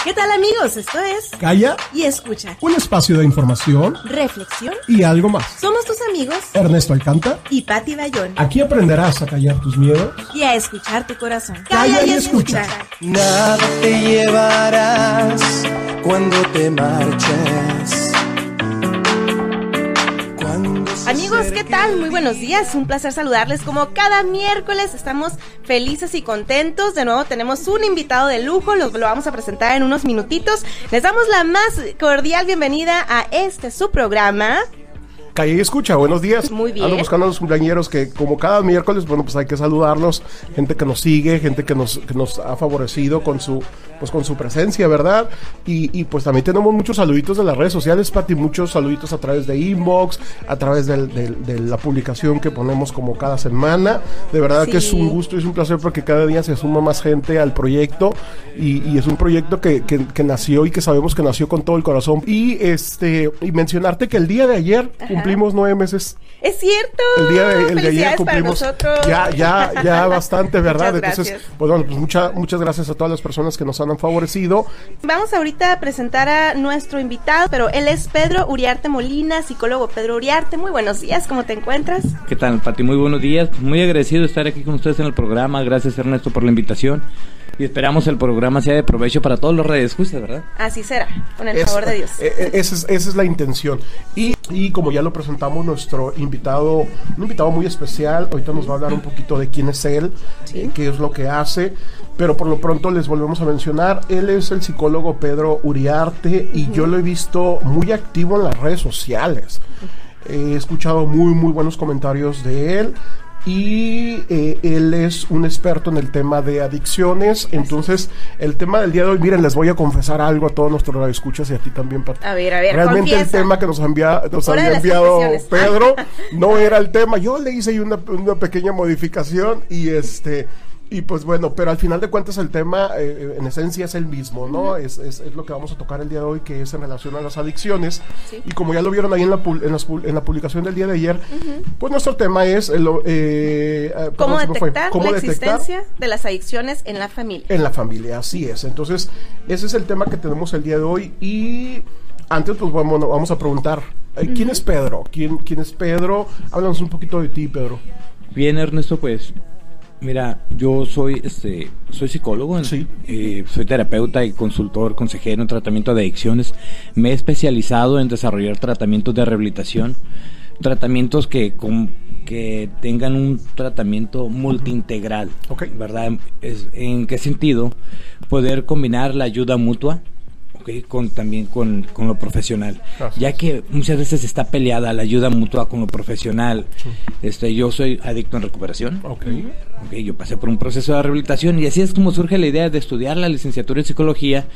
¿Qué tal, amigos? Esto es Calla y Escucha, un espacio de información, reflexión y algo más. Somos tus amigos Ernesto Alcanta y Patti Bayón. Aquí aprenderás a callar tus miedos Y a escuchar tu corazón. Calla y Escucha. Nada te llevarás cuando te marches. Amigos, ¿qué tal? Muy buenos días, un placer saludarles como cada miércoles. Estamos felices y contentos. De nuevo tenemos un invitado de lujo, lo vamos a presentar en unos minutitos. Les damos la más cordial bienvenida a su programa. Calla y Escucha, buenos días. Muy bien. Ando buscando a los cumpleañeros que como cada miércoles, bueno, pues hay que saludarlos. Gente que nos sigue, gente que nos ha favorecido con su presencia, ¿verdad? Y pues también tenemos muchos saluditos de las redes sociales, Pati, muchos saluditos a través de inbox, a través de la publicación que ponemos como cada semana. De verdad sí, que es un gusto y es un placer porque cada día se suma más gente al proyecto y es un proyecto que nació y que sabemos que nació con todo el corazón. Y mencionarte que el día de ayer cumplimos 9 meses. Es cierto. El de ayer cumplimos ya bastante, ¿verdad? Entonces, pues bueno, pues muchas gracias a todas las personas que nos han favorecido. Vamos ahorita a presentar a nuestro invitado, pero él es Pedro Uriarte Molina, psicólogo Pedro Uriarte. Muy buenos días, ¿cómo te encuentras? ¿Qué tal, Pati? Muy buenos días. Muy agradecido de estar aquí con ustedes en el programa. Gracias, Ernesto, por la invitación. Y esperamos el programa sea de provecho para todos los radioescuchas, ¿verdad? Así será, con el favor de Dios. Esa es la intención. Y como ya lo presentamos, nuestro invitado, un invitado muy especial, ahorita nos va a hablar un poquito de quién es él, qué es lo que hace, pero por lo pronto les volvemos a mencionar, él es el psicólogo Pedro Uriarte y yo lo he visto muy activo en las redes sociales. He escuchado muy buenos comentarios de él. Y él es un experto en el tema de adicciones. Entonces, el tema del día de hoy, miren, les voy a confesar algo a todos nuestros radioescuchas y a ti también, Pati. A ver, realmente confiesa. El tema que nos había enviado Pedro no era el tema. Yo le hice una pequeña modificación y pues bueno, pero al final de cuentas el tema en esencia es el mismo, ¿no? Es lo que vamos a tocar el día de hoy, que es en relación a las adicciones. Sí. Y como ya lo vieron ahí en la publicación del día de ayer, pues nuestro tema es ¿Cómo detectar la existencia de las adicciones en la familia? En la familia, así es. Entonces, ese es el tema que tenemos el día de hoy. Y antes, pues vamos a preguntar, ¿quién es Pedro? ¿Quién es Pedro? Háblanos un poquito de ti, Pedro. Bien, Ernesto, pues mira, yo soy psicólogo, sí. Soy terapeuta y consultor, consejero en tratamiento de adicciones. Me he especializado en desarrollar tratamientos de rehabilitación, tratamientos que tengan un tratamiento multiintegral, ¿verdad? ¿En qué sentido? Poder combinar la ayuda mutua, también con lo profesional. Gracias. Ya que muchas veces está peleada la ayuda mutua con lo profesional. Sí. Yo soy adicto en recuperación. Yo pasé por un proceso de rehabilitación y así es como surge la idea de estudiar la licenciatura en psicología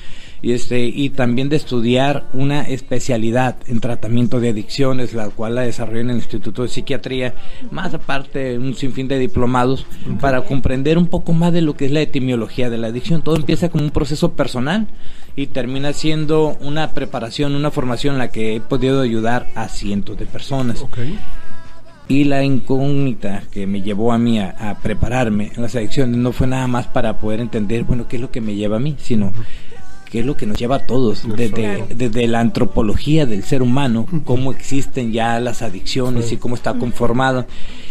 y también de estudiar una especialidad en tratamiento de adicciones, la cual la desarrollé en el Instituto de Psiquiatría, más aparte un sinfín de diplomados, para comprender un poco más de lo que es la etimología de la adicción. Todo empieza como un proceso personal y termina siendo una preparación, una formación en la que he podido ayudar a cientos de personas. Y la incógnita que me llevó a mí a prepararme en las adicciones no fue nada más para poder entender, qué es lo que me lleva a mí, sino qué es lo que nos lleva a todos, desde la antropología del ser humano, cómo existen ya las adicciones y cómo está conformada.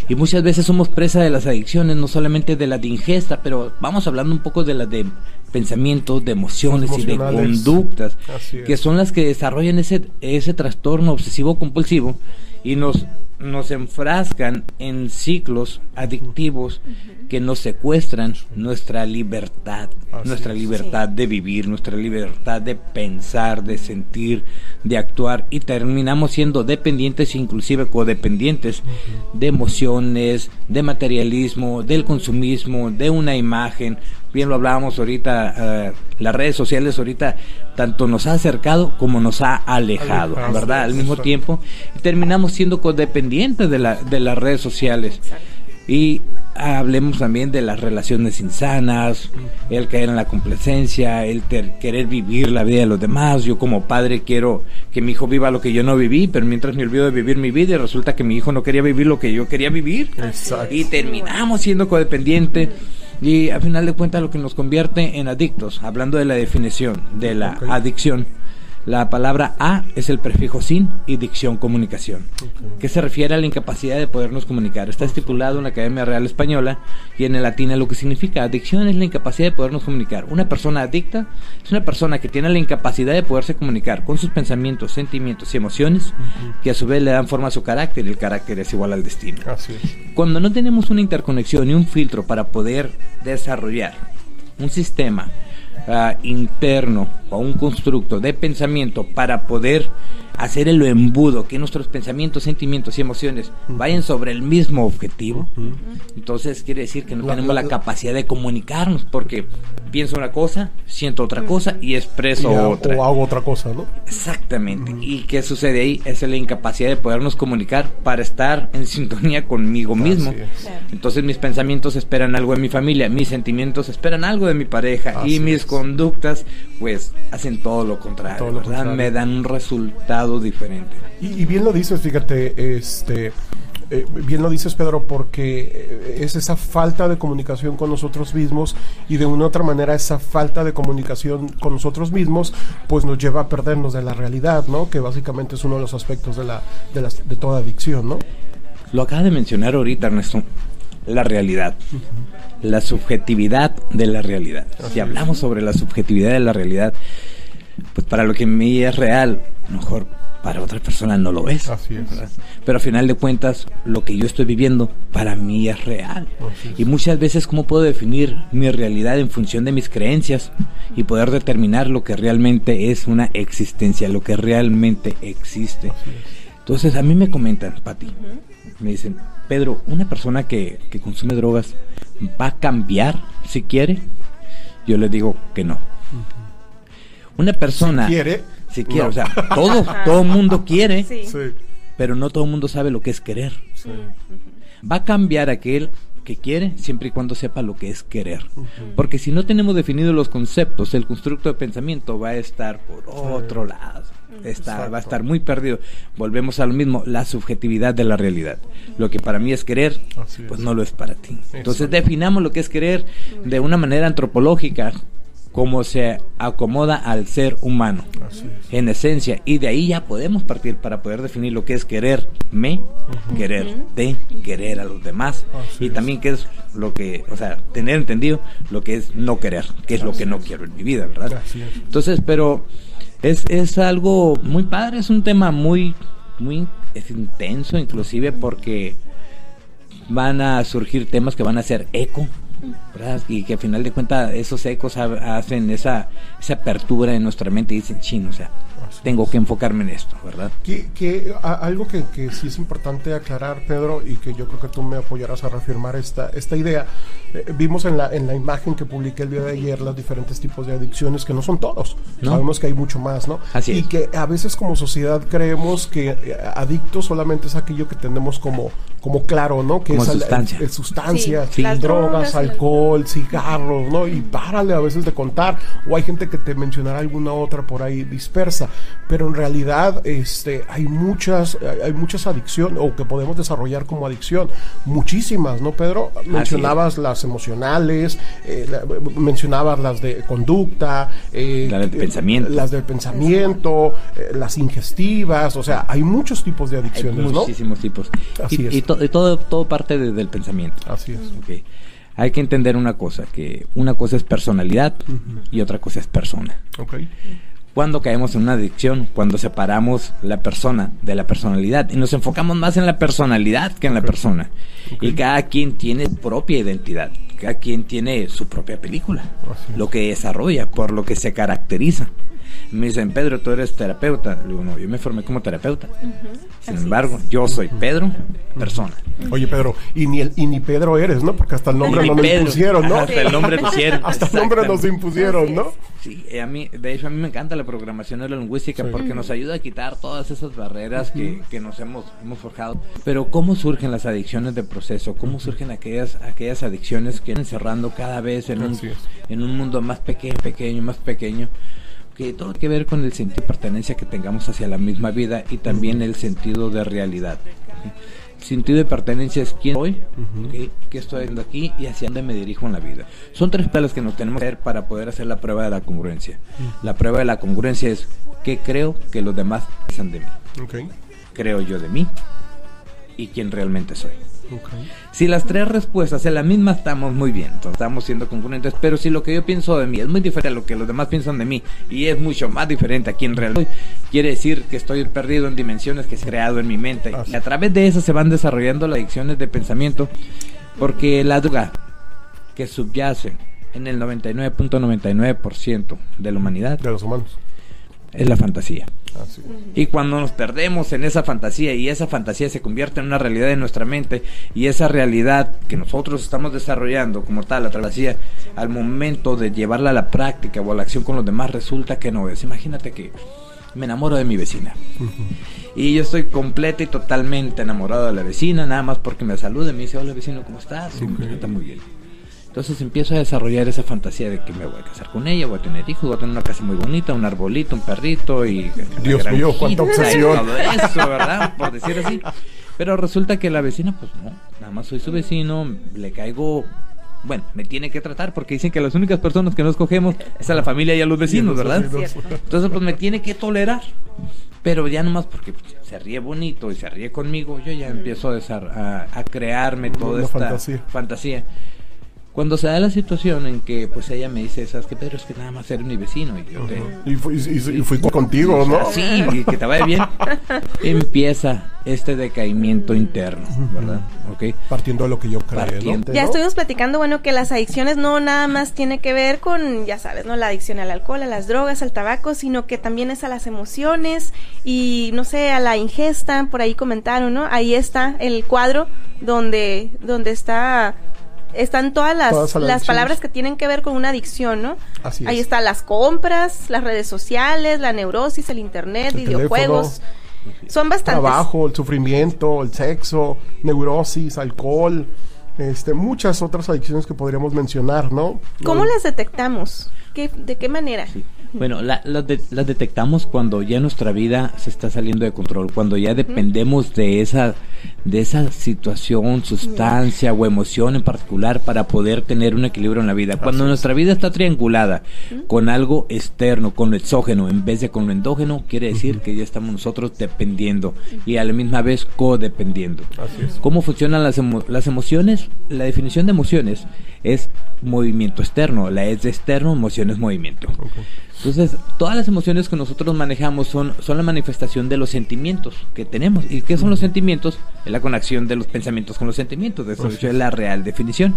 Y muchas veces somos presa de las adicciones, no solamente de las de ingesta, pero vamos hablando un poco de las de pensamientos, de emociones y de conductas, que son las que desarrollan ese trastorno obsesivo compulsivo y nos enfrascan en ciclos adictivos que nos secuestran nuestra libertad, de vivir, nuestra libertad de pensar, de sentir, de actuar, y terminamos siendo dependientes, inclusive codependientes de emociones, de materialismo, del consumismo, de una imagen. Bien lo hablábamos ahorita, las redes sociales ahorita tanto nos ha acercado como nos ha alejado, ¿verdad? Al mismo tiempo, y terminamos siendo codependientes de las redes sociales. Y hablemos también de las relaciones insanas, el caer en la complacencia, el querer vivir la vida de los demás. Yo como padre quiero que mi hijo viva lo que yo no viví, pero mientras me olvido de vivir mi vida y resulta que mi hijo no quería vivir lo que yo quería vivir. Exacto. Y terminamos siendo codependientes Y al final de cuentas lo que nos convierte en adictos, hablando de la definición de la adicción, la palabra a es el prefijo sin y dicción, comunicación, que se refiere a la incapacidad de podernos comunicar. Está estipulado en la Academia Real Española y en el latín lo que significa adicción es la incapacidad de podernos comunicar. Una persona adicta es una persona que tiene la incapacidad de poderse comunicar con sus pensamientos, sentimientos y emociones, que a su vez le dan forma a su carácter, y el carácter es igual al destino. Así es. Cuando no tenemos una interconexión y un filtro para poder desarrollar un sistema interno o un constructo de pensamiento para poder hacer el embudo, que nuestros pensamientos, sentimientos y emociones vayan sobre el mismo objetivo, entonces quiere decir que no tenemos la capacidad de comunicarnos, porque pienso una cosa, siento otra cosa y expreso otra. O hago otra cosa, ¿no? Exactamente. ¿Y qué sucede ahí? Es la incapacidad de podernos comunicar para estar en sintonía conmigo mismo. Entonces mis pensamientos esperan algo de mi familia, mis sentimientos esperan algo de mi pareja, y mis conductas pues hacen todo lo contrario, ¿verdad? Me dan un resultado diferente. Y bien lo dices, fíjate, bien lo dices, Pedro, porque es esa falta de comunicación con nosotros mismos, y de una u otra manera esa falta de comunicación con nosotros mismos pues nos lleva a perdernos de la realidad, ¿no? Que básicamente es uno de los aspectos de toda adicción, ¿no? Lo acaba de mencionar ahorita, Ernesto, la realidad, la subjetividad de la realidad. Si hablamos sobre la subjetividad de la realidad, pues para lo que en mí es real, a lo mejor para otra persona no lo es. Así es. ¿Verdad? Pero al final de cuentas, lo que yo estoy viviendo para mí es real. Y muchas veces, ¿cómo puedo definir mi realidad en función de mis creencias y poder determinar lo que realmente es una existencia, lo que realmente existe? Entonces, a mí me comentan, Pati, me dicen, Pedro, ¿una persona que consume drogas va a cambiar si quiere? Yo le digo que no. Una persona... Si quiere, no. O sea, todo mundo quiere, pero no todo mundo sabe lo que es querer. Va a cambiar aquel que quiere siempre y cuando sepa lo que es querer. Porque si no tenemos definidos los conceptos, el constructo de pensamiento va a estar por otro lado. Va a estar muy perdido. Volvemos a lo mismo, la subjetividad de la realidad. Lo que para mí es querer, pues no lo es para ti. Entonces definamos lo que es querer de una manera antropológica, como se acomoda al ser humano en esencia, y de ahí ya podemos partir para poder definir lo que es quererme, quererte, querer a los demás, y también qué es lo que, o sea, tener entendido lo que es no querer, qué es lo que no quiero en mi vida, ¿verdad? Entonces, pero es algo muy padre, es un tema muy es intenso, inclusive porque van a surgir temas que van a ser eco, ¿verdad? Y que al final de cuentas esos ecos hacen esa apertura en nuestra mente y dicen, chino, o sea, tengo que enfocarme en esto, ¿verdad? Algo que sí es importante aclarar, Pedro, y que yo creo que tú me apoyarás a reafirmar esta idea. Vimos en la imagen que publiqué el día de ayer los diferentes tipos de adicciones, que no son todos, ¿no? Sabemos que hay mucho más, ¿no? Así es. Y que a veces como sociedad creemos que adicto solamente es aquello que tenemos como claro, ¿no? Que como es sustancias, sí, drogas, alcohol, cigarros, ¿no? Y párale a veces de contar, o hay gente que te mencionará alguna otra por ahí dispersa, pero en realidad hay muchas adicciones, o que podemos desarrollar como adicción, muchísimas, ¿no, Pedro? Mencionabas las emocionales, mencionabas las de conducta, las del pensamiento, las ingestivas, o sea, hay muchos tipos de adicciones, hay muchísimos tipos. Así es. Y todo parte del pensamiento. Así es. Okay. Hay que entender una cosa, que una cosa es personalidad y otra cosa es persona. Cuando caemos en una adicción, cuando separamos la persona de la personalidad y nos enfocamos más en la personalidad que en la persona. Y cada quien tiene su propia identidad, cada quien tiene su propia película, lo que desarrolla, por lo que se caracteriza. Me dicen, Pedro, tú eres terapeuta. Le digo, no, yo me formé como terapeuta. Sin embargo, yo soy Pedro, persona. Oye, Pedro, y ni Pedro eres, ¿no? Porque hasta el nombre nos impusieron, ¿no? Hasta el nombre pusieron. Hasta el nombre nos impusieron, ¿no? Sí, de hecho a mí me encanta la programación neurolingüística, porque nos ayuda a quitar todas esas barreras que nos hemos forjado. Pero ¿cómo surgen las adicciones de proceso? ¿Cómo surgen aquellas adicciones que van encerrando cada vez en un mundo más pequeño? Que todo tiene que ver con el sentido de pertenencia que tengamos hacia la misma vida y también el sentido de realidad. sentido de pertenencia es quién soy, ¿okay? ¿Qué estoy haciendo aquí y hacia dónde me dirijo en la vida? Son 3 pruebas que nos tenemos que hacer para poder hacer la prueba de la congruencia. La prueba de la congruencia es qué creo que los demás piensan de mí. Okay. Creo yo de mí y quién realmente soy. Okay. Si las 3 respuestas en la misma, estamos muy bien, entonces estamos siendo congruentes. Pero si lo que yo pienso de mí es muy diferente a lo que los demás piensan de mí y es mucho más diferente a quien realmente soy, quiere decir que estoy perdido en dimensiones que se han creado en mi mente. Y a través de eso se van desarrollando las adicciones de pensamiento, porque la droga que subyace en el 99.99% de la humanidad, de los humanos, es la fantasía. Así es. Y cuando nos perdemos en esa fantasía y esa fantasía se convierte en una realidad en nuestra mente, y esa realidad que nosotros estamos desarrollando como tal, la fantasía, al momento de llevarla a la práctica o a la acción con los demás, resulta que no es. Imagínate que me enamoro de mi vecina y yo estoy completa y totalmente enamorado de la vecina, nada más porque me saluda y me dice: hola vecino, ¿cómo estás? Y me está muy bien. Entonces empiezo a desarrollar esa fantasía de que me voy a casar con ella, voy a tener hijos, voy a tener una casa muy bonita, un arbolito, un perrito y... Dios mío, cuánta obsesión. Todo eso, ¿verdad? Por decir así. Pero resulta que la vecina, pues no, nada más soy su vecino, le caigo... Bueno, me tiene que tratar porque dicen que las únicas personas que no escogemos es a la familia y a los vecinos, ¿verdad? Entonces pues me tiene que tolerar. Pero ya nomás porque se ríe bonito y se ríe conmigo, yo ya empiezo a crearme toda esta fantasía. Cuando se da la situación en que pues ella me dice: ¿sabes qué, Pedro? Es que nada más eres mi vecino y yo te... Y fui contigo, ¿no? Sí, y que te vaya bien. Empieza este decaimiento interno, ¿verdad? ¿Okay? Partiendo de lo que yo creo, ¿no? Ya estuvimos platicando, bueno, que las adicciones no nada más tiene que ver con, ya sabes, ¿no? La adicción al alcohol, a las drogas, al tabaco, sino que también es a las emociones y, no sé, a la ingesta. Por ahí comentaron, ¿no? Ahí está el cuadro donde están todas las palabras que tienen que ver con una adicción, ¿no? Así es. Ahí están las compras, las redes sociales, la neurosis, el internet, videojuegos. Son bastantes. Trabajo, el sufrimiento, el sexo, neurosis, alcohol, muchas otras adicciones que podríamos mencionar, ¿no? ¿Cómo las detectamos? ¿De qué manera? Sí. Bueno, las detectamos cuando ya nuestra vida se está saliendo de control, cuando ya dependemos de esa situación, sustancia o emoción en particular para poder tener un equilibrio en la vida. Cuando nuestra vida está triangulada con algo externo, con lo exógeno en vez de con lo endógeno, quiere decir que ya estamos nosotros dependiendo y a la misma vez codependiendo. Así es. ¿Cómo funcionan las emociones? La definición de emociones es movimiento externo, la es de externo, emoción es movimiento. Okay. Entonces, todas las emociones que nosotros manejamos son la manifestación de los sentimientos que tenemos. ¿Y qué son los sentimientos? Es la conexión de los pensamientos con los sentimientos. Eso es la real definición.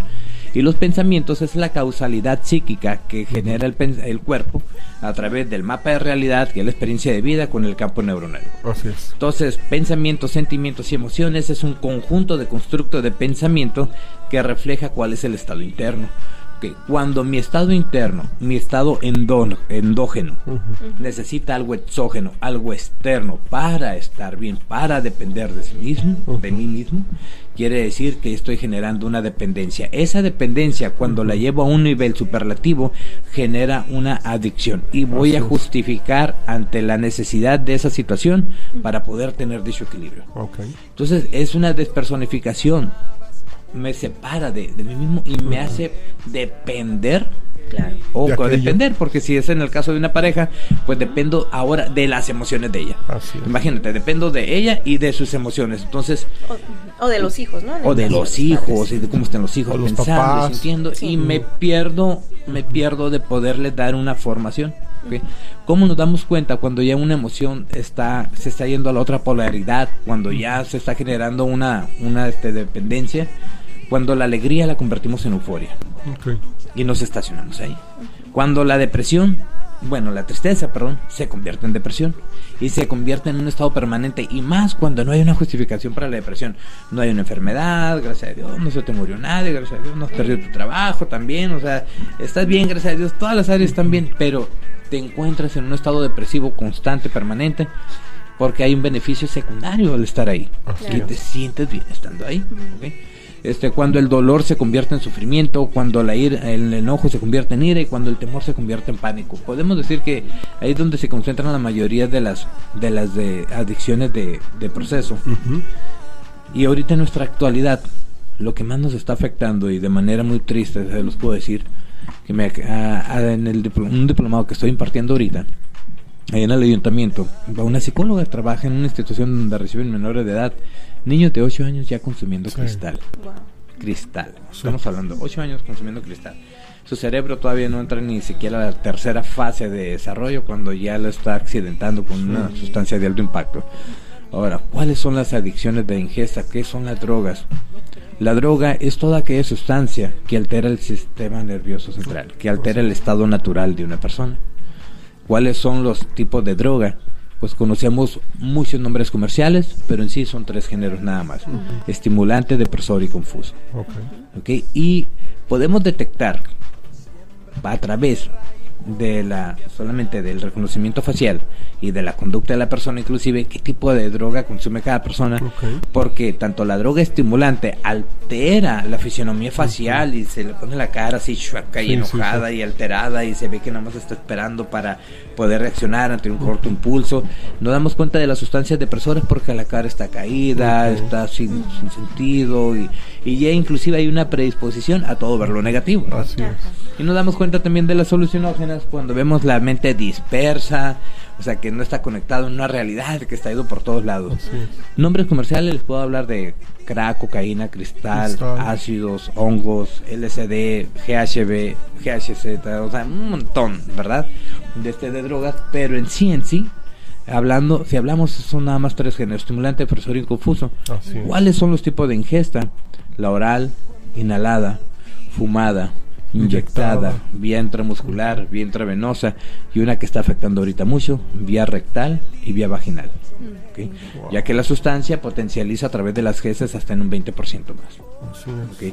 Y los pensamientos es la causalidad psíquica que genera el cuerpo a través del mapa de realidad, que es la experiencia de vida con el campo neuronal. Así es. Entonces, pensamientos, sentimientos y emociones es un conjunto de constructo de pensamiento que refleja cuál es el estado interno. Que cuando mi estado interno, mi estado endógeno, necesita algo exógeno, algo externo para estar bien, para depender de sí mismo, de mí mismo, quiere decir que estoy generando una dependencia. Esa dependencia, cuando la llevo a un nivel superlativo, genera una adicción. Y voy a justificar ante la necesidad de esa situación para poder tener dicho equilibrio. Okay. Entonces, es una despersonificación. Me separa de mí mismo y me hace depender. Claro. O codepender, porque si es en el caso de una pareja, pues dependo ahora de las emociones de ella. Imagínate, dependo de ella y de sus emociones. Entonces, o de los hijos, ¿no? O de los hijos, y de cómo están los hijos, o pensando, los papás, sintiendo, sí. Y me pierdo de poderles dar una formación. ¿Okay? ¿Cómo nos damos cuenta cuando ya una emoción se está yendo a la otra polaridad, cuando ya se está generando una dependencia? Cuando la alegría la convertimos en euforia. Okay. Y nos estacionamos ahí. Cuando la tristeza, se convierte en depresión y se convierte en un estado permanente, y más cuando no hay una justificación para la depresión. No hay una enfermedad, gracias a Dios, no se te murió nadie, gracias a Dios, no has perdido tu trabajo también, o sea, estás bien, gracias a Dios, todas las áreas están bien, pero te encuentras en un estado depresivo constante, permanente, porque hay un beneficio secundario al estar ahí, que te sientes bien estando ahí, ¿okay? Cuando el dolor se convierte en sufrimiento, cuando el enojo se convierte en ira y cuando el temor se convierte en pánico. Podemos decir que ahí es donde se concentran la mayoría de las adicciones de proceso. Y ahorita en nuestra actualidad, lo que más nos está afectando, y de manera muy triste, se los puedo decir, que en un diplomado que estoy impartiendo ahorita, ahí en el ayuntamiento, va una psicóloga, trabaja en una institución donde reciben menores de edad, niños de 8 años ya consumiendo cristal. Wow. Cristal, estamos hablando, 8 años consumiendo cristal. Su cerebro todavía no entra ni siquiera a la tercera fase de desarrollo cuando ya lo está accidentando con una sustancia de alto impacto. Ahora, ¿cuáles son las adicciones de ingesta? ¿Qué son las drogas? La droga es toda aquella sustancia que altera el sistema nervioso central, que altera el estado natural de una persona. ¿Cuáles son los tipos de droga? Pues conocemos muchos nombres comerciales, pero en sí son 3 géneros nada más: estimulante, depresor y confuso. Okay. Y podemos detectar a través de solamente del reconocimiento facial y de la conducta de la persona, inclusive qué tipo de droga consume cada persona, porque tanto la droga estimulante altera la fisionomía facial y se le pone la cara así chueca y enojada y alterada, y se ve que nada más está esperando para poder reaccionar ante un corto impulso. Nos damos cuenta de las sustancias depresoras porque la cara está caída, está sin sentido, y ya inclusive hay una predisposición a todo ver lo negativo, ¿no? Así es. Y nos damos cuenta también de las alucinógenas cuando vemos la mente dispersa, o sea, que no está conectado en una realidad, que está ido por todos lados. Nombres comerciales, les puedo hablar de crack, cocaína, cristal, ácidos, hongos, LSD, GHB, GHZ, o sea, un montón, ¿verdad? De drogas, pero en sí, si hablamos, son nada más 3 géneros: estimulante, depresor y confuso. ¿Cuáles son los tipos de ingesta? La oral, inhalada, fumada, inyectada, vía intramuscular, vía intravenosa, y una que está afectando ahorita mucho, vía rectal y vía vaginal. ¿Okay? Ya que la sustancia potencializa a través de las heces hasta en un 20% más. ¿Okay?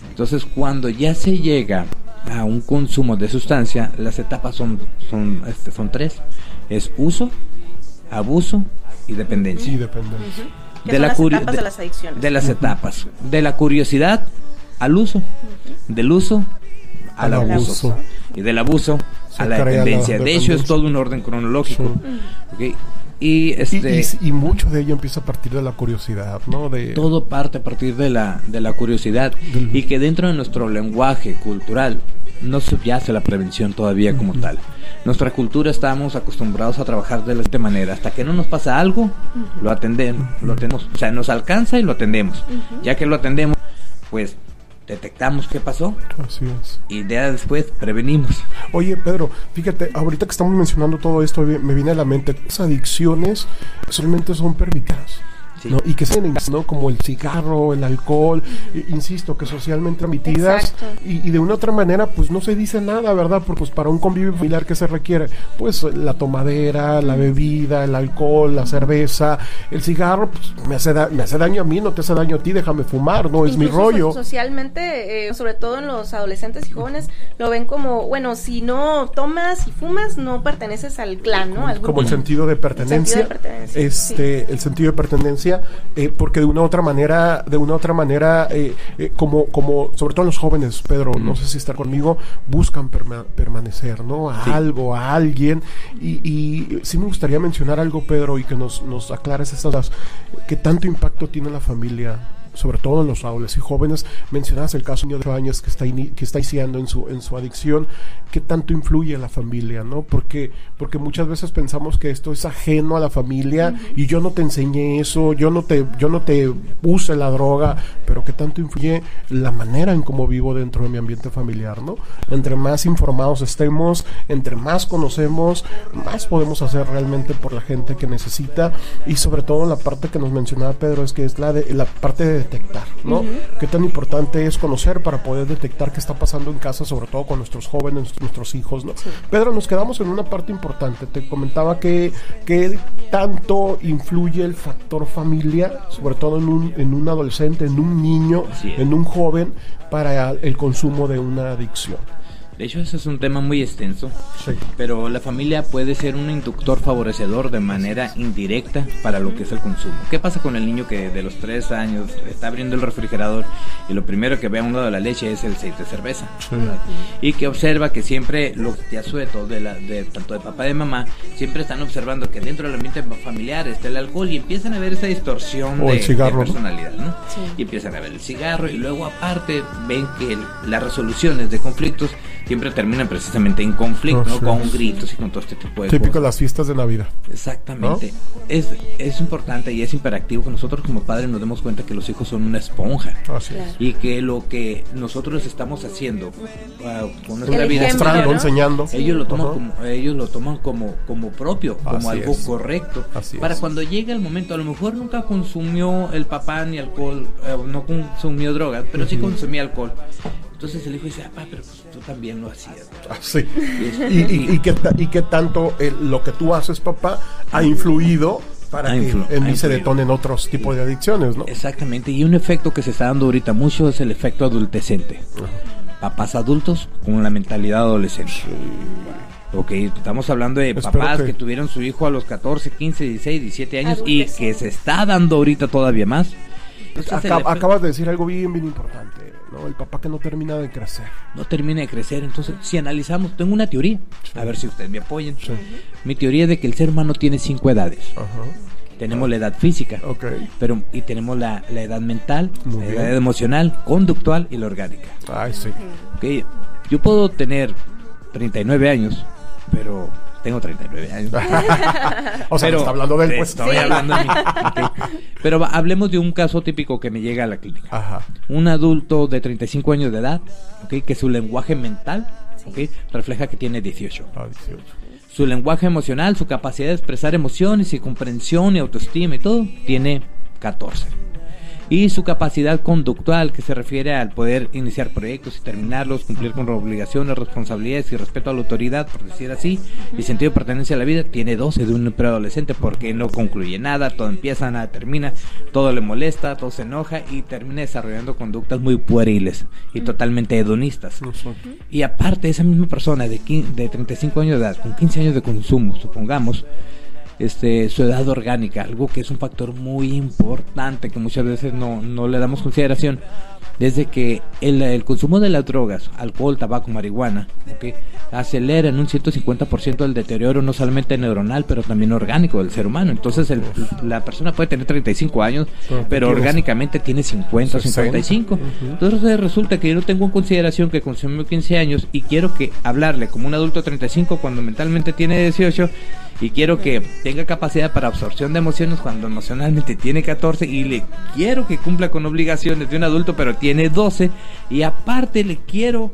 Entonces, cuando ya se llega a un consumo de sustancia, las etapas son 3: es uso, abuso y dependencia. De las etapas de las adicciones. De las etapas, de la curiosidad al uso, del uso al abuso, y del abuso a la dependencia. De hecho, es todo un orden cronológico. ¿Okay? Y mucho de ello empieza a partir de la curiosidad, ¿no? Todo parte a partir de la curiosidad, y que dentro de nuestro lenguaje cultural no subyace la prevención todavía como tal. Nuestra cultura estamos acostumbrados a trabajar de esta manera: hasta que no nos pasa algo, lo atendemos, o sea, nos alcanza y lo atendemos. Ya que lo atendemos, pues detectamos qué pasó. Así es. Y ya después prevenimos. Oye, Pedro, fíjate, ahorita que estamos mencionando todo esto, me viene a la mente, las adicciones solamente son permitidas, ¿no? Y que se ¿no? Como el cigarro, el alcohol, insisto, que socialmente permitidas, y de una otra manera pues no se dice nada, ¿verdad? Porque pues para un convivio familiar, ¿qué se requiere? Pues la tomadera, la bebida, el alcohol, la cerveza, el cigarro, pues me hace daño a mí, no te hace daño a ti, déjame fumar, no es mi rollo. Socialmente, sobre todo en los adolescentes y jóvenes, lo ven como, bueno, si no tomas y fumas, no perteneces al clan, ¿no? Al grupo. Como el sentido de pertenencia. El sentido de pertenencia. Porque de una u otra manera, como sobre todo los jóvenes, Pedro, no sé si está conmigo, buscan permanecer, ¿no? Algo, a alguien, y sí me gustaría mencionar algo, Pedro, y que nos aclares estas cosas. ¿Qué tanto impacto tiene la familia, sobre todo en los adolescentes y jóvenes? Mencionabas el caso de un niño de 8 años que está iniciando en su adicción. ¿Qué tanto influye la familia, no? Porque muchas veces pensamos que esto es ajeno a la familia, y yo no te enseñé eso, yo no te puse la droga, pero ¿qué tanto influye la manera en cómo vivo dentro de mi ambiente familiar, no? Entre más informados estemos, entre más conocemos, más podemos hacer realmente por la gente que necesita, y sobre todo la parte que nos mencionaba Pedro, es que es la parte de detectar, ¿no? Qué tan importante es conocer para poder detectar qué está pasando en casa, sobre todo con nuestros jóvenes, nuestros hijos, ¿no? Pedro, nos quedamos en una parte importante. Te comentaba que tanto influye el factor familia, sobre todo en un adolescente, en un niño, en un joven, para el consumo de una adicción. De hecho, ese es un tema muy extenso, Sí. pero la familia puede ser un inductor favorecedor de manera indirecta para lo que es el consumo. ¿Qué pasa con el niño que de los 3 años está abriendo el refrigerador y lo primero que ve a un lado de la leche es el aceite de cerveza? Sí. Y que observa que siempre los tiasuetos tanto de papá y de mamá siempre están observando que dentro del ambiente familiar está el alcohol y empiezan a ver esa distorsión O el de cigarro, ¿no? personalidad, ¿no? Sí. Y empiezan a ver el cigarro y luego aparte ven que las resoluciones de conflictos siempre terminan precisamente en conflicto, ¿no? Así Con es. gritos y con todo este tipo de Típico de cosas. las fiestas de Navidad. Exactamente. Es importante y es imperativo que nosotros como padres nos demos cuenta que los hijos son una esponja Así Claro. es. y que lo que nosotros estamos haciendo con nuestra El vida ejemplo, Mostrando, ¿no? enseñando. ellos lo toman Ajá. como propio, como Así algo es. correcto. Así Para es. cuando llegue el momento, a lo mejor nunca consumió el papá ni alcohol, no consumió drogas, pero sí consumía alcohol. Entonces el hijo dice, papá, pero pues, tú también lo hacías. Sí. Y qué tanto lo que tú haces, papá, ha influido para que en mí se detonen otros tipos de adicciones, ¿no? Exactamente, y un efecto que se está dando ahorita mucho es el efecto adultecente. Papás adultos con la mentalidad adolescente. Ok, estamos hablando de Espero papás que- que tuvieron su hijo a los 14, 15, 16, 17 años y Adultecente. que se está dando ahorita todavía más. Entonces, el efecto Acabas de decir algo bien importante, ¿no? El papá que no termina de crecer. no termina de crecer. Entonces, si analizamos, tengo una teoría, a ver si ustedes me apoyan. Sí. Mi teoría es de que el ser humano tiene 5 edades. Ajá. Tenemos la edad física, Ok. y tenemos la edad mental, Muy la bien. edad emocional, conductual y la orgánica. Ay, sí. Ok, yo puedo tener 39 años, pero tengo 39 años. O sea, no está hablando de él, pues. Estoy hablando de mí. Ok. Pero hablemos de un caso típico que me llega a la clínica. Ajá. Un adulto de 35 años de edad, ok, que su lenguaje mental, ok, refleja que tiene 18. Ah, 18. Su lenguaje emocional, su capacidad de expresar emociones y comprensión y autoestima y todo, tiene 14. Y su capacidad conductual, que se refiere al poder iniciar proyectos y terminarlos, cumplir con obligaciones, responsabilidades y respeto a la autoridad, por decir así, y sentido de pertenencia a la vida, tiene 12 de un preadolescente, porque no concluye nada, todo empieza, nada termina, todo le molesta, todo se enoja y termina desarrollando conductas muy pueriles y totalmente hedonistas. Y aparte, esa misma persona de 35 años de edad, con 15 años de consumo, supongamos, su edad orgánica, algo que es un factor muy importante que muchas veces no le damos consideración, desde que el consumo de las drogas, alcohol, tabaco, marihuana, ¿okay?, acelera en un 150% el deterioro no solamente neuronal, pero también orgánico del ser humano. Entonces la persona puede tener 35 años, pero orgánicamente tiene 50 o 55. Entonces resulta que yo no tengo en consideración que consumió 15 años y quiero que hablarle como un adulto de 35 cuando mentalmente tiene 18, y quiero que tenga capacidad para absorción de emociones cuando emocionalmente tiene 14, y le quiero que cumpla con obligaciones de un adulto pero tiene 12, y aparte le quiero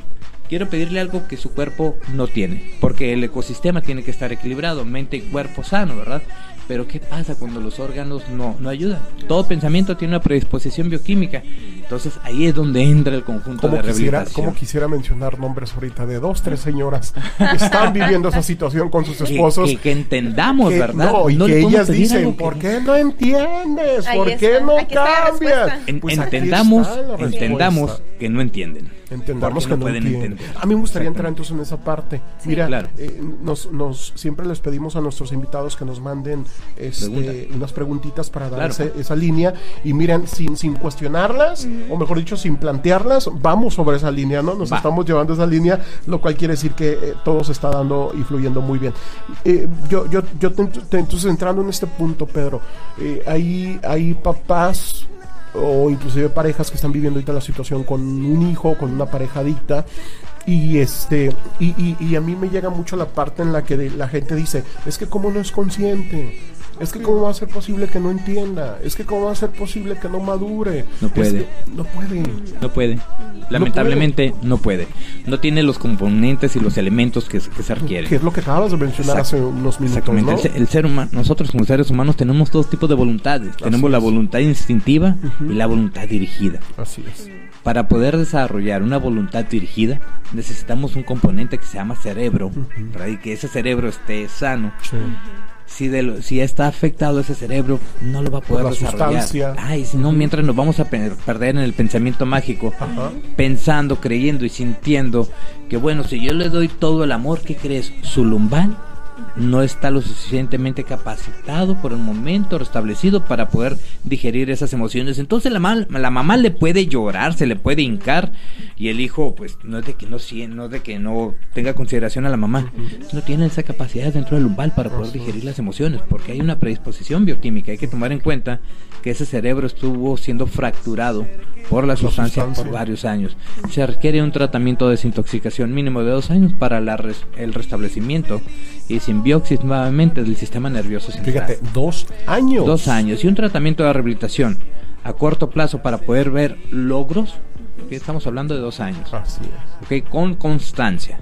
pedirle algo que su cuerpo no tiene, porque el ecosistema tiene que estar equilibrado, mente y cuerpo sano, ¿verdad? Pero ¿qué pasa cuando los órganos no ayudan? Todo pensamiento tiene una predisposición bioquímica. Entonces ahí es donde entra el conjunto de rehabilitación. Como quisiera mencionar nombres ahorita de 2, 3 señoras que están viviendo esa situación con sus esposos. Que entendamos, ¿verdad? No, y No que le podemos ellas pedir dicen, algo que ¿por no? qué no entiendes? Ahí ¿Por está, qué no aquí está la cambias? respuesta. Pues aquí Entendamos está la respuesta. que no entienden. Entendamos Porque que no pueden entienden. entender. A mí me gustaría entrar entonces en esa parte. Sí. Mira, Claro. siempre les pedimos a nuestros invitados que nos manden unas preguntitas para dar Claro. esa línea. Y miren, sin cuestionarlas, o mejor dicho, sin plantearlas, vamos sobre esa línea, ¿no? Nos Va. estamos llevando esa línea, lo cual quiere decir que todo se está dando y fluyendo muy bien. Entonces, entrando en este punto, Pedro, hay papás o inclusive parejas que están viviendo ahorita la situación con un hijo, con una pareja adicta, y a mí me llega mucho la parte en la que la gente dice, es que cómo no es consciente, es que cómo va a ser posible que no entienda, es que cómo va a ser posible que no madure. No puede. Es que no puede. No puede. Lamentablemente no puede. No tiene los componentes y los elementos que se requieren. Que es lo que acabas de mencionar hace unos minutos, Exactamente. ¿no? El ser humano, nosotros como seres humanos tenemos dos tipos de voluntades. Tenemos la voluntad instintiva y la voluntad dirigida. Así es. Para poder desarrollar una voluntad dirigida, necesitamos un componente que se llama cerebro, ¿verdad? Y que ese cerebro esté sano. Sí. si está afectado ese cerebro, no lo va a poder desarrollar. Sustancia. Ay, si no, mientras nos vamos a perder en el pensamiento mágico, pensando, creyendo y sintiendo que bueno, si yo le doy todo el amor, ¿qué crees? Su lumbar no está lo suficientemente capacitado por el momento restablecido para poder digerir esas emociones. Entonces la mamá le puede llorar, se le puede hincar, y el hijo pues no es de que no tenga consideración a la mamá, no tiene esa capacidad dentro del lumbar para poder digerir las emociones, porque hay una predisposición bioquímica. Hay que tomar en cuenta que ese cerebro estuvo siendo fracturado por la sustancia por varios años. Se requiere un tratamiento de desintoxicación mínimo de 2 años para el restablecimiento y simbiosis nuevamente del sistema nervioso central. Fíjate, 2 años. 2 años. Y un tratamiento de rehabilitación a corto plazo para poder ver logros, que estamos hablando de 2 años. Así es. ¿Okay? Con constancia.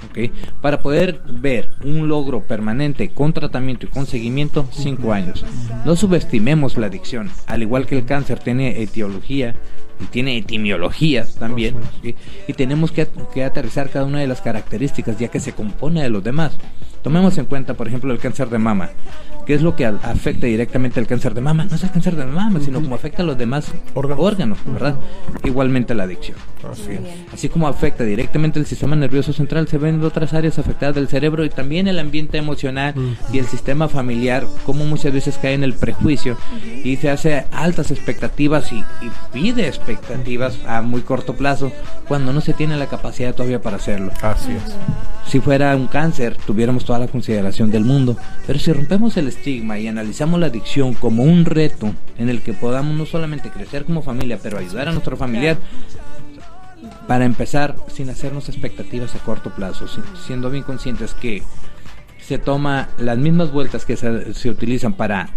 ¿Okay? Para poder ver un logro permanente con tratamiento y con seguimiento, 5 años. No subestimemos la adicción. Al igual que el cáncer tiene etiología y tiene etimologías también, ¿sí? Y tenemos que aterrizar cada una de las características, ya que se compone de los demás. Tomemos en cuenta, por ejemplo, el cáncer de mama. ¿Qué es lo que afecta directamente al cáncer de mama? No es el cáncer de mama, sino como afecta a los demás órganos, ¿verdad? Igualmente la adicción. Así como afecta directamente el sistema nervioso central, se ven otras áreas afectadas del cerebro y también el ambiente emocional y el sistema familiar, como muchas veces cae en el prejuicio y se hace altas expectativas y pide expectativas a muy corto plazo cuando no se tiene la capacidad todavía para hacerlo. Así es. Si fuera un cáncer, tuviéramos toda la consideración del mundo, pero si rompemos el estigma y analizamos la adicción como un reto en el que podamos no solamente crecer como familia, pero ayudar a nuestro familiar, para empezar, sin hacernos expectativas a corto plazo, siendo bien conscientes que se toma las mismas vueltas que se utilizan para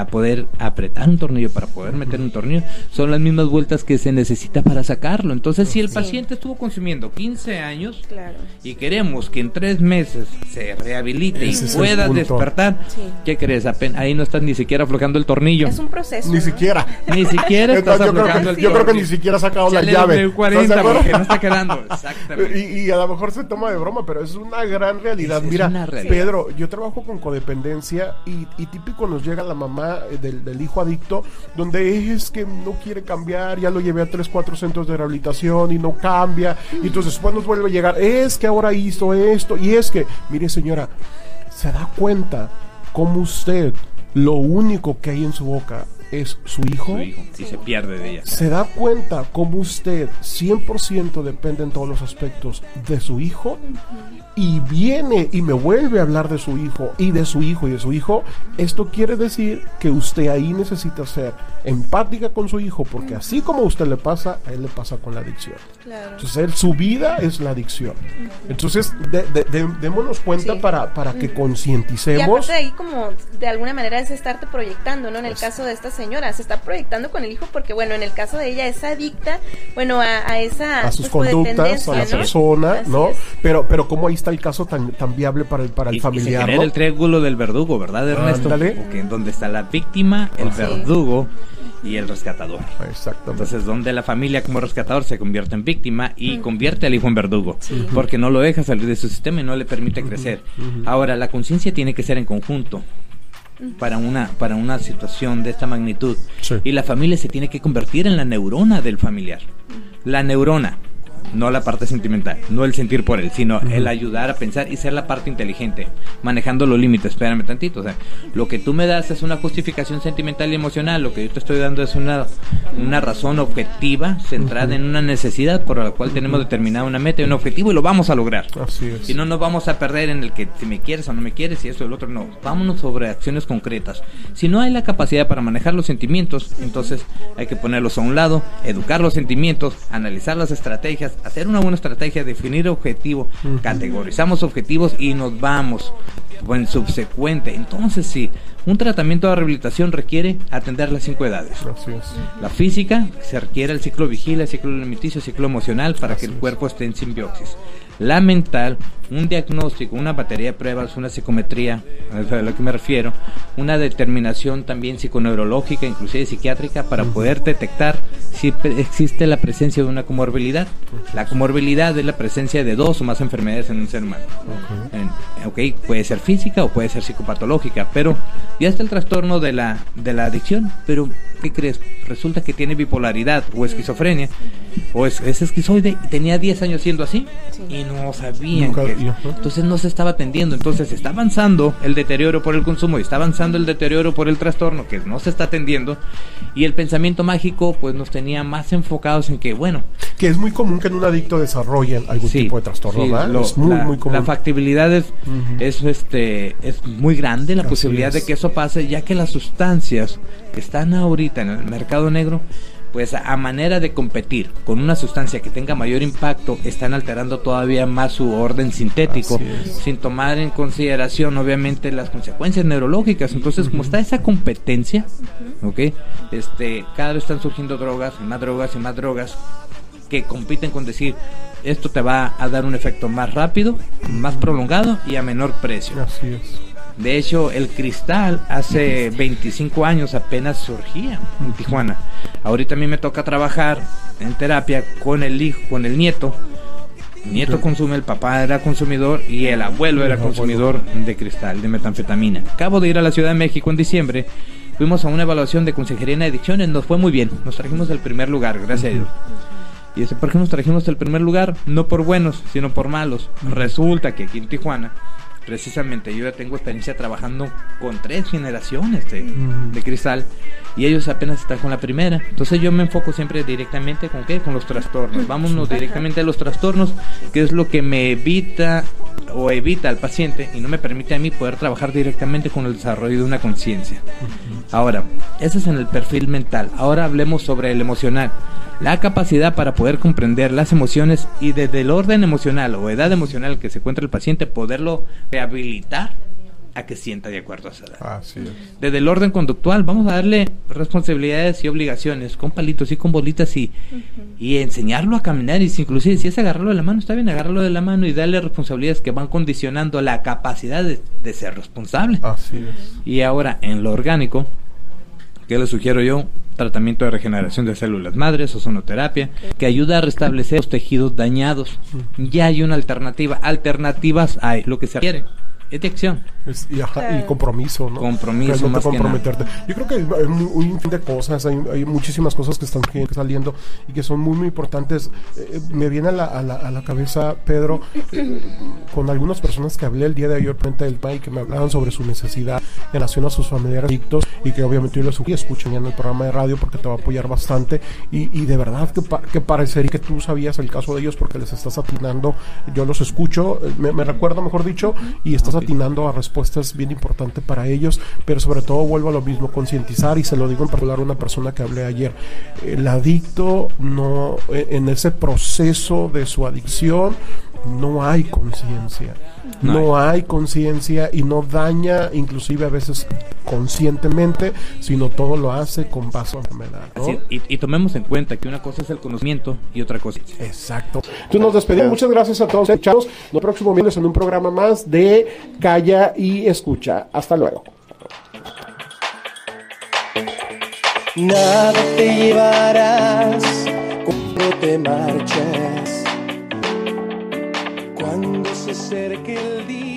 poder apretar un tornillo, para poder meter un tornillo, son las mismas vueltas que se necesita para sacarlo. Entonces, si el paciente estuvo consumiendo 15 años y queremos que en 3 meses se rehabilite y pueda despertar, ¿qué crees? Ahí no estás ni siquiera aflojando el tornillo. Es un proceso. Ni siquiera estás aflojando el tornillo. Yo creo que ni siquiera ha sacado la llave. 40 porque no está quedando. Exactamente. Y a lo mejor se toma de broma, pero es una gran realidad. Mira, Pedro, yo trabajo con codependencia y típico nos llega la mamá del hijo adicto, donde es que no quiere cambiar, ya lo llevé a 3-4 centros de rehabilitación y no cambia, y entonces después nos vuelve a llegar, es que ahora hizo esto, y es que, mire señora, se da cuenta cómo usted, lo único que hay en su boca es su hijo, y se pierde de ella. Se da cuenta cómo usted 100% depende en todos los aspectos de su hijo, y viene y me vuelve a hablar de su hijo y de su hijo y de su hijo. Esto quiere decir que usted ahí necesita ser empática con su hijo, porque así como a usted le pasa, a él le pasa con la adicción. Entonces su vida es la adicción. Entonces démonos cuenta para que concienticemos. Y aparte de ahí, como de alguna manera es estarte proyectando, ¿no? En el caso de esta señora, se está proyectando con el hijo, porque bueno, en el caso de ella es adicta, bueno, a sus conductas, a la persona, ¿no? Pero como ahí está el caso tan viable para el familiar, se genera, ¿no? El triángulo del verdugo, ¿verdad, Ernesto? Porque en donde está la víctima, el verdugo y el rescatador. Exactamente. Entonces, donde la familia como rescatador se convierte en víctima y convierte al hijo en verdugo, porque no lo deja salir de su sistema y no le permite crecer. Ahora, la conciencia tiene que ser en conjunto para una situación de esta magnitud, y la familia se tiene que convertir en la neurona del familiar. La neurona, no la parte sentimental, no el sentir por él, sino el ayudar a pensar y ser la parte inteligente, manejando los límites. Espérame tantito, o sea, lo que tú me das es una justificación sentimental y emocional, lo que yo te estoy dando es una razón objetiva, centrada en una necesidad por la cual tenemos determinada una meta y un objetivo, y lo vamos a lograr. Así es. Y no nos vamos a perder en el que si me quieres o no me quieres, y esto y el otro, no. Vámonos sobre acciones concretas. Si no hay la capacidad para manejar los sentimientos, entonces hay que ponerlos a un lado, educar los sentimientos, analizar las estrategias, hacer una buena estrategia, definir objetivo, categorizamos objetivos y nos vamos en subsecuente. Entonces sí, un tratamiento de rehabilitación requiere atender las 5 edades. Así es. La física, se requiere el ciclo vigilia, el ciclo alimenticio, el ciclo emocional, para que el cuerpo esté en simbiosis. La mental, un diagnóstico, una batería de pruebas, una psicometría, a lo que me refiero, una determinación también psiconeurológica, inclusive psiquiátrica, para poder detectar si existe la presencia de una comorbilidad. La comorbilidad es la presencia de 2 o más enfermedades en un ser humano. Puede ser física o puede ser psicopatológica, pero ya está el trastorno de la adicción, pero ¿qué crees? Resulta que tiene bipolaridad o esquizofrenia, o es esquizoide, y tenía 10 años siendo así, y no sabían entonces no se estaba atendiendo. Entonces está avanzando el deterioro por el consumo y está avanzando el deterioro por el trastorno que no se está atendiendo, y el pensamiento mágico pues nos tenía más enfocados en que, bueno, que es muy común que en un adicto desarrollen algún tipo de trastorno, ¿verdad? Es muy común. La factibilidad es muy grande, la posibilidad de que eso pase, ya que las sustancias que están ahorita en el mercado negro, pues a manera de competir con una sustancia que tenga mayor impacto, están alterando todavía más su orden sintético, sin tomar en consideración obviamente las consecuencias neurológicas. Entonces, como está esa competencia, cada vez están surgiendo drogas y más drogas y más drogas que compiten con decir, esto te va a dar un efecto más rápido, más prolongado y a menor precio. Así es. De hecho, el cristal hace 25 años apenas surgía en Tijuana. Ahorita a mí me toca trabajar en terapia con el hijo, con el nieto. El nieto consume, el papá era consumidor y el abuelo era consumidor de cristal, de metanfetamina. Acabo de ir a la Ciudad de México en diciembre. Fuimos a una evaluación de consejería en adicciones, nos fue muy bien. Nos trajimos el primer lugar, gracias a Dios. Y ¿por qué nos trajimos el primer lugar? No por buenos, sino por malos. Resulta que aquí en Tijuana, precisamente yo ya tengo experiencia trabajando con 3 generaciones de cristal, y ellos apenas están con la primera. Entonces yo me enfoco siempre directamente con los trastornos. Vámonos directamente a los trastornos, que es lo que me evita al paciente y no me permite a mí poder trabajar directamente con el desarrollo de una conciencia. Ahora, eso es en el perfil mental. Ahora hablemos sobre el emocional. La capacidad para poder comprender las emociones y desde el orden emocional o edad emocional que se encuentra el paciente, poderlo rehabilitar a que sienta de acuerdo a esa edad. Así es. Desde el orden conductual, vamos a darle responsabilidades y obligaciones con palitos y con bolitas y enseñarlo a caminar, y inclusive si es agarrarlo de la mano, está bien, agarrarlo de la mano y darle responsabilidades que van condicionando la capacidad de ser responsable. Así es. Y ahora, en lo orgánico, ¿qué le sugiero yo? Tratamiento de regeneración de células madres, ozonoterapia, que ayuda a restablecer los tejidos dañados. Ya hay una alternativa. Alternativas hay. Lo que se requiere es de acción. Y compromiso, ¿no? Compromiso, más comprometerte. Yo creo que hay un fin de cosas, hay muchísimas cosas que están saliendo y que son muy, muy importantes. Me viene a la cabeza, Pedro, con algunas personas que hablé el día de ayer frente del PAI, que me hablaban sobre su necesidad en relación a sus familiares adictos, y que obviamente yo les sugiero escuchen ya en el programa de radio porque te va a apoyar bastante, y de verdad que parecería que tú sabías el caso de ellos porque les estás atinando. Yo los escucho, me recuerdo, mejor dicho, y estás atinando a respuestas bien importantes para ellos, pero sobre todo vuelvo a lo mismo, concientizar, y se lo digo en particular a una persona que hablé ayer. El adicto no, en ese proceso de su adicción, no hay conciencia. No hay conciencia, y no daña inclusive a veces conscientemente, sino todo lo hace con base a la enfermedad, ¿no? Así, y tomemos en cuenta que una cosa es el conocimiento y otra cosa. Exacto. Entonces nos despedimos. Muchas gracias a todos, escuchados. Nos próximo viernes en un programa más de Calla y Escucha. Hasta luego. Nada te llevarás cuando te marches, cuando se acerque el día.